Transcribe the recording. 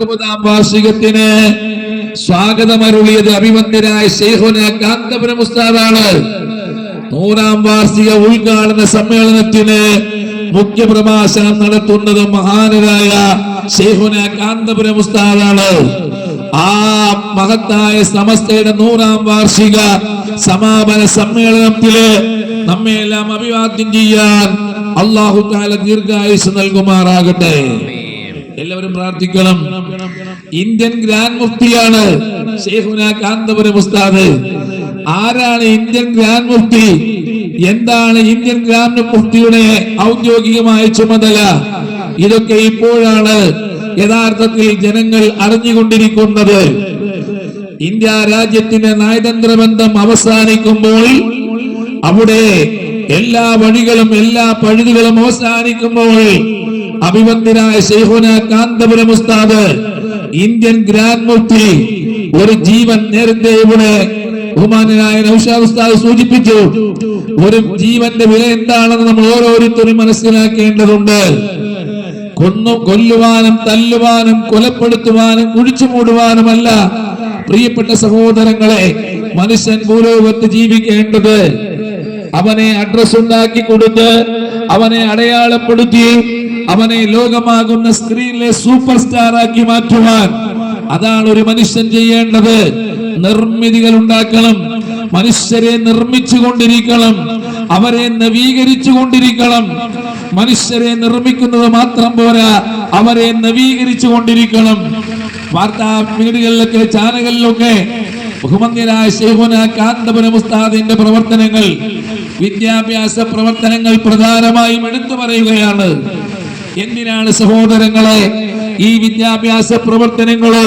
വാർഷികത്തിന് സ്വാഗതമരുളിയത് അഭിവന്ദ്യനായ ശൈഖുന കാന്തപുരം ഉസ്താദാണ്. 100ാം വാർഷിക ഉദ്ഘാടന സമ്മേളനത്തിന് മുഖ്യപ്രഭാഷണം നടത്തുന്നത് മഹാനരായ ശൈഖുന കാന്തപുരം ഉസ്താദാണ്. ആ മഹത്തായ സമസ്തയുടെ 100ാം വാർഷിക സമാപന സമ്മേളനത്തില് നമ്മെ എല്ലാം അഭിവാദ്യം ചെയ്യാൻ അല്ലാഹു തആല ദീർഘായുസ് നൽകുമാറാകട്ടെ. എല്ലാവരും പ്രാർത്ഥിക്കണം. ഇന്ത്യൻ ഗ്രാൻഡ് മുഫ്തിയാണ് ശൈഖുന കാന്തപുരം ഉസ്താദ്. ആരാണ് ഇന്ത്യൻ ഗ്രാൻഡ് മുഫ്തി? എന്താണ് ഇന്ത്യൻ ഗ്രാൻഡ് മുഫ്തിയുടെ ഔദ്യോഗികമായ ചുമതല? ഇതൊക്കെ ഇപ്പോഴാണ് യഥാർത്ഥത്തിൽ ജനങ്ങൾ അറിഞ്ഞുകൊണ്ടിരിക്കുന്നത്. ഇന്ത്യ രാജ്യത്തിന്റെ നയതന്ത്ര ബന്ധം അവസാനിക്കുമ്പോൾ, അവിടെ എല്ലാ വഴികളും എല്ലാ പഴുതുകളും അവസാനിക്കുമ്പോൾ, അഭിവന്ദ്യനായ ശൈഖുന കാന്തപുരം ഉസ്താദ് ഇന്ത്യൻ ഗ്രാൻഡ് മുഫ്തി ഒരു ജീവൻ, നേരത്തെ ഇവിടെ ബഹുമാനനായ നൗഷാദ് ഉസ്താദ് സൂചിപ്പിച്ചു, ഒരു ജീവന്റെ വില എന്താണെന്ന് നമ്മൾ ഓരോരുത്തരും മനസ്സിലാക്കേണ്ടതുണ്ട്. കൊല്ലുവാനും തല്ലുവാനും കൊലപ്പെടുത്തുവാനും കുഴിച്ചു മൂടുവാനുമല്ല പ്രിയപ്പെട്ട സഹോദരങ്ങളെ മനുഷ്യൻ ഭൂലോകത്ത് ജീവിക്കേണ്ടത്. അവനെ അഡ്രസ് ഉണ്ടാക്കി കൊടുത്ത്, അവനെ അടയാളപ്പെടുത്തി, അവനെ ലോകമാകുന്ന സ്ക്രീനിലെ സൂപ്പർ സ്റ്റാർ ആക്കി മാറ്റുവാൻ, അതാണ് ഒരു മനുഷ്യൻ ചെയ്യേണ്ടത്. നിർമ്മിതികൾ ഉണ്ടാക്കണം, മനുഷ്യരെ നിർമ്മിച്ചു കൊണ്ടിരിക്കണം, അവരെ നവീകരിച്ചു കൊണ്ടിരിക്കണം. മനുഷ്യരെ നിർമ്മിക്കുന്നത് മാത്രം പോരാ, അവരെ നവീകരിച്ചു കൊണ്ടിരിക്കണം. വാർത്താ പീടികളിലൊക്കെ ചാനലുകളിലൊക്കെ ബഹുമാന്യനായ ശൈഖുന കാന്തപുരം ഉസ്താദിന്റെ പ്രവർത്തനങ്ങൾ, വിദ്യാഭ്യാസ പ്രവർത്തനങ്ങൾ പ്രധാനമായും എടുത്തു പറയുകയാണ്. എന്തിനാണ് സഹോദരങ്ങളെ ഈ വിദ്യാഭ്യാസ പ്രവർത്തനങ്ങള്?